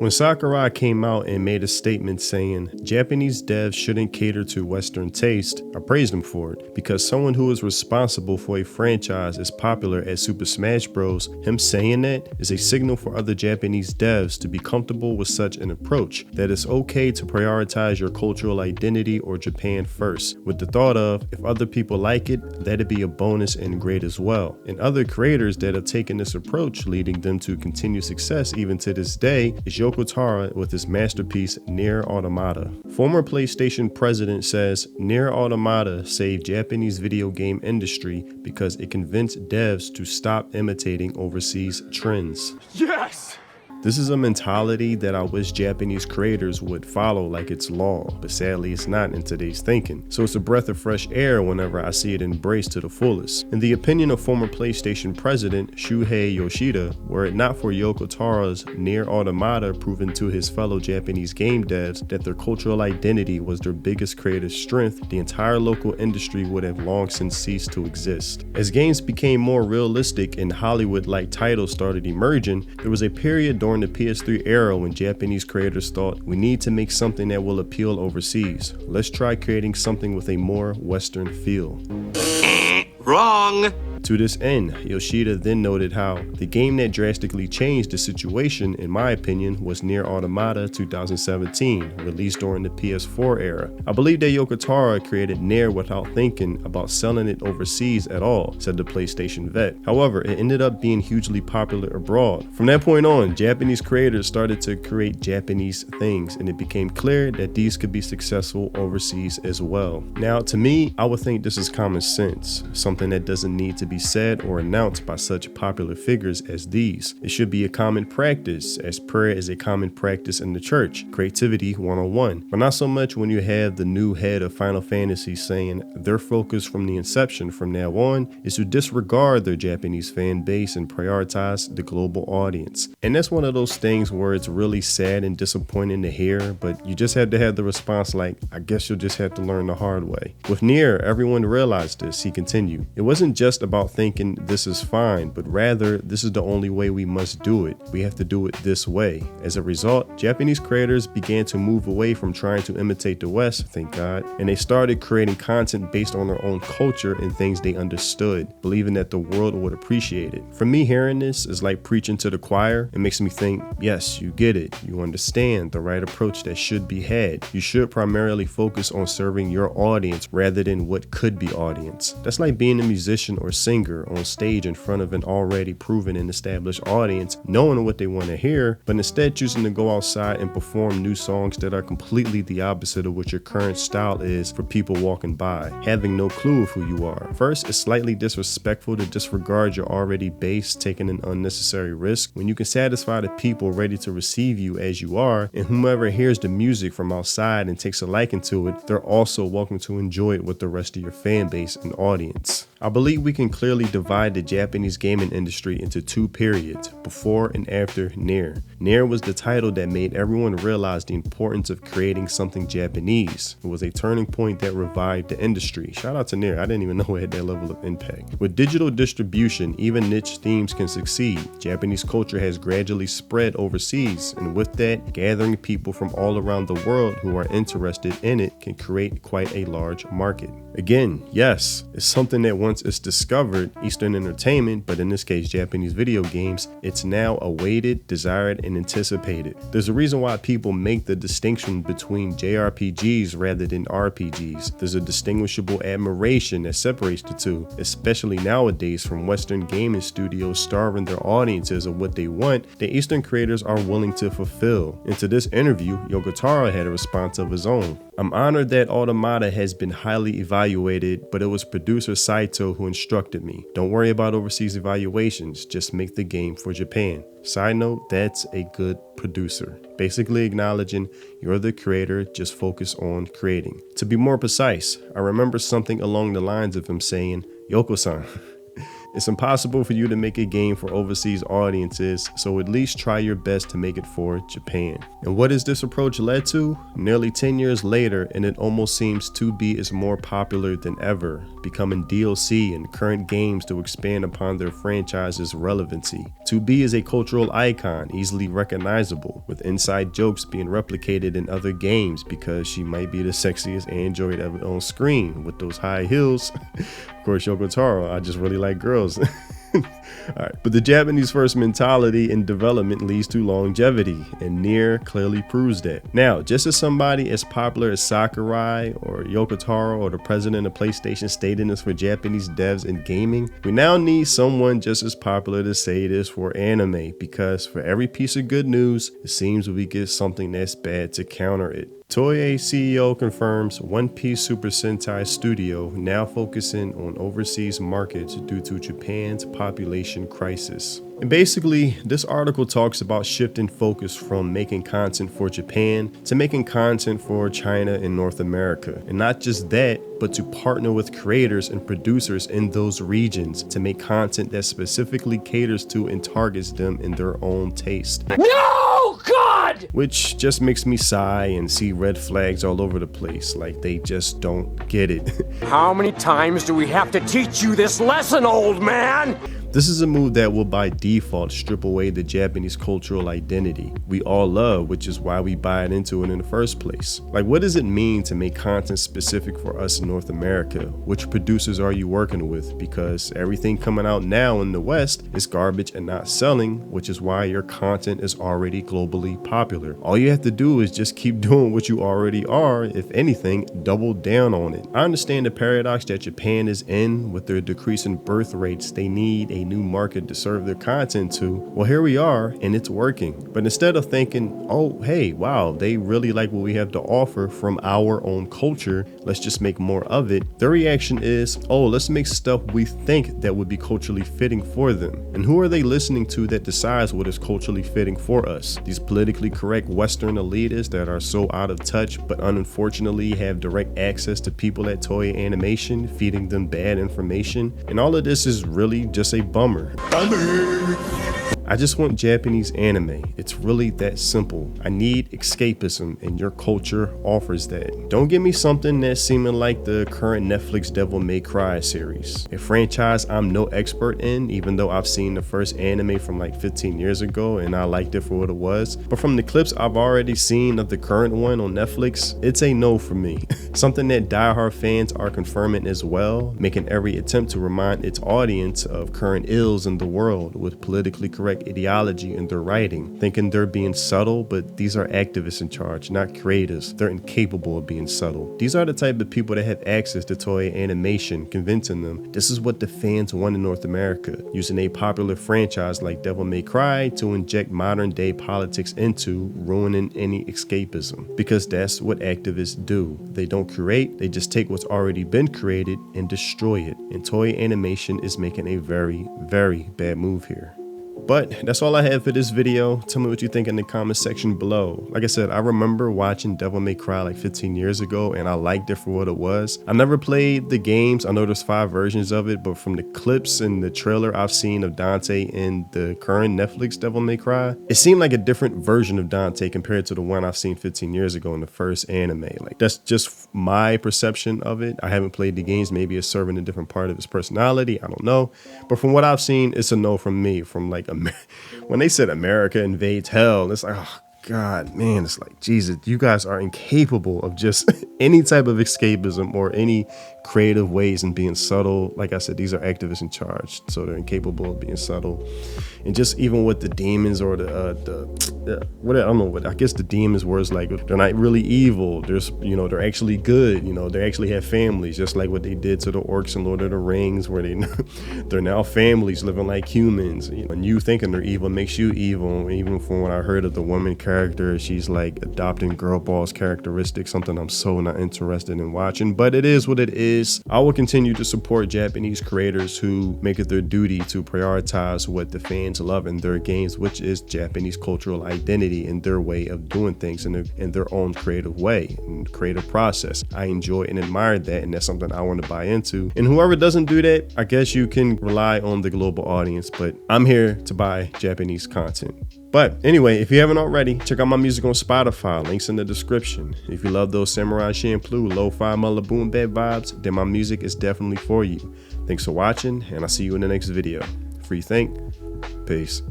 When Sakurai came out and made a statement saying Japanese devs shouldn't cater to Western taste, I praised him for it, because someone who is responsible for a franchise as popular as Super Smash Bros., him saying that is a signal for other Japanese devs to be comfortable with such an approach, that it's okay to prioritize your cultural identity or Japan first, with the thought of, if other people like it, that'd be a bonus and great as well. And other creators that have taken this approach, leading them to continued success even to this day, is Yoko Taro with his masterpiece NieR Automata. Former PlayStation president says NieR Automata saved Japanese video game industry because it convinced devs to stop imitating overseas trends. Yes! This is a mentality that I wish Japanese creators would follow like it's law, but sadly it's not in today's thinking. So it's a breath of fresh air whenever I see it embraced to the fullest. In the opinion of former PlayStation president Shuhei Yoshida, were it not for Yoko Taro's NieR Automata proving to his fellow Japanese game devs that their cultural identity was their biggest creative strength, the entire local industry would have long since ceased to exist. As games became more realistic and Hollywood-like titles started emerging, there was a period during the PS3 era when Japanese creators thought, we need to make something that will appeal overseas. Let's try creating something with a more Western feel. Wrong! To this end, Yoshida then noted how the game that drastically changed the situation, in my opinion, was NieR Automata 2017, released during the PS4 era. I believe that Yoko Taro created NieR without thinking about selling it overseas at all, said the PlayStation vet. However, it ended up being hugely popular abroad. From that point on, Japanese creators started to create Japanese things, and it became clear that these could be successful overseas as well. Now, to me, I would think this is common sense, something that doesn't need to be said or announced by such popular figures as these. It should be a common practice, as prayer is a common practice in the church, creativity 101. But not so much when you have the new head of Final Fantasy saying their focus from the inception from now on is to disregard their Japanese fan base and prioritize the global audience. And that's one of those things where it's really sad and disappointing to hear, but you just had to have the response like, I guess you'll just have to learn the hard way. With NieR, everyone realized this, he continued. It wasn't just about thinking this is fine, but rather this is the only way we must do it. We have to do it this way. As a result, Japanese creators began to move away from trying to imitate the West, thank God, and they started creating content based on their own culture and things they understood, believing that the world would appreciate it. For me, hearing this is like preaching to the choir. It makes me think, yes, you get it. You understand the right approach that should be had. You should primarily focus on serving your audience rather than what could be audience. That's like being a musician or singer on stage in front of an already proven and established audience, knowing what they want to hear, but instead choosing to go outside and perform new songs that are completely the opposite of what your current style is for people walking by, having no clue of who you are. First, it's slightly disrespectful to disregard your already base, taking an unnecessary risk when you can satisfy the people ready to receive you as you are, and whomever hears the music from outside and takes a liking to it, they're also welcome to enjoy it with the rest of your fan base and audience. I believe we can clearly divide the Japanese gaming industry into two periods, before and after NieR. NieR was the title that made everyone realize the importance of creating something Japanese. It was a turning point that revived the industry. Shout out to NieR, I didn't even know it had that level of impact. With digital distribution, even niche themes can succeed. Japanese culture has gradually spread overseas, and with that, gathering people from all around the world who are interested in it can create quite a large market. Again, yes, it's something that once it's discovered, Eastern entertainment, but in this case Japanese video games, it's now awaited, desired, and anticipated. There's a reason why people make the distinction between JRPGs rather than RPGs. There's a distinguishable admiration that separates the two, especially nowadays from Western gaming studios starving their audiences of what they want that Eastern creators are willing to fulfill. Into this interview, Yoko Taro had a response of his own. I'm honored that Automata has been highly evaluated, but it was producer Saito who instructed me. Don't worry about overseas evaluations, just make the game for Japan. Side note, that's a good producer. Basically acknowledging you're the creator, just focus on creating. To be more precise, I remember something along the lines of him saying, Yoko-san, It's impossible for you to make a game for overseas audiences, so at least try your best to make it for Japan. And what has this approach led to? Nearly 10 years later, and it almost seems 2B is more popular than ever, becoming DLC in current games to expand upon their franchise's relevancy. 2B is a cultural icon, easily recognizable, with inside jokes being replicated in other games because she might be the sexiest android ever on screen with those high heels. Of course, Yoko Taro, I just really like girls. Alright, but the Japanese first mentality in development leads to longevity, and NieR clearly proves that. Now, just as somebody as popular as Sakurai or Yoko Taro or the president of PlayStation stated this for Japanese devs in gaming, we now need someone just as popular to say this for anime, because for every piece of good news, it seems we get something that's bad to counter it. Toei CEO confirms One Piece Super Sentai Studio now focusing on overseas markets due to Japan's population crisis. And basically, this article talks about shifting focus from making content for Japan to making content for China and North America. And not just that, but to partner with creators and producers in those regions to make content that specifically caters to and targets them in their own taste. No, God! Which just makes me sigh and see red flags all over the place, like they just don't get it. How many times do we have to teach you this lesson, old man? This is a move that will by default strip away the Japanese cultural identity we all love, which is why we buy into it in the first place. Like, what does it mean to make content specific for us in North America? Which producers are you working with? Because everything coming out now in the West is garbage and not selling, which is why your content is already globally popular. All you have to do is just keep doing what you already are. If anything, double down on it. I understand the paradox that Japan is in with their decreasing birth rates. They need a new market to serve their content to. Well, here we are, and it's working. But instead of thinking, oh, hey, wow, they really like what we have to offer from our own culture, let's just make more of it, their reaction is, oh, let's make stuff we think that would be culturally fitting for them. And who are they listening to that decides what is culturally fitting for us? These politically correct Western elitists that are so out of touch, but unfortunately have direct access to people at Toei Animation, feeding them bad information. And all of this is really just a bummer. I just want Japanese anime. It's really that simple. I need escapism, and your culture offers that. Don't give me something that's seeming like the current Netflix Devil May Cry series, a franchise I'm no expert in, even though I've seen the first anime from like 15 years ago and I liked it for what it was. But from the clips I've already seen of the current one on Netflix, it's a no for me. Something that diehard fans are confirming as well, making every attempt to remind its audience of current ills in the world with politically correct ideology in their writing, thinking they're being subtle, but these are activists in charge, not creators. They're incapable of being subtle. These are the type of people that have access to Toei Animation, convincing them this is what the fans want in North America, using a popular franchise like Devil May Cry to inject modern day politics into, ruining any escapism. Because that's what activists do. They don't create, they just take what's already been created and destroy it. And Toei Animation is making a very, very bad move here. But that's all I have for this video. Tell me what you think in the comment section below. Like I said, I remember watching Devil May Cry like 15 years ago and I liked it for what it was. I never played the games. I know there's 5 versions of it, but from the clips and the trailer I've seen of Dante in the current Netflix Devil May Cry, it seemed like a different version of Dante compared to the one I've seen 15 years ago in the first anime. Like, that's just my perception of it. I haven't played the games. Maybe it's serving a different part of his personality. I don't know. But from what I've seen, it's a no from me. From like when they said America invades hell, it's like, oh God, man, it's like, Jesus, you guys are incapable of just any type of escapism or any creative ways in being subtle. Like I said, these are activists in charge, so they're incapable of being subtle. And just even with the demons or what, I don't know what, I guess the demons words, like they're not really evil. There's, you know, they're actually good. You know, they actually have families, just like what they did to the orcs in Lord of the Rings, where they're now families living like humans. You know, and you thinking they're evil makes you evil. Even from what I heard of the woman character character. She's like adopting girl boss characteristics, something I'm so not interested in watching, but it is what it is. I will continue to support Japanese creators who make it their duty to prioritize what the fans love in their games, which is Japanese cultural identity and their way of doing things in their own creative way and creative process. I enjoy and admire that, and that's something I want to buy into. And whoever doesn't do that, I guess you can rely on the global audience, but I'm here to buy Japanese content. But anyway, if you haven't already, check out my music on Spotify, links in the description. If you love those Samurai Champloo, lo-fi Mulla Boom Bap vibes, then my music is definitely for you. Thanks for watching, and I'll see you in the next video. Free think, peace.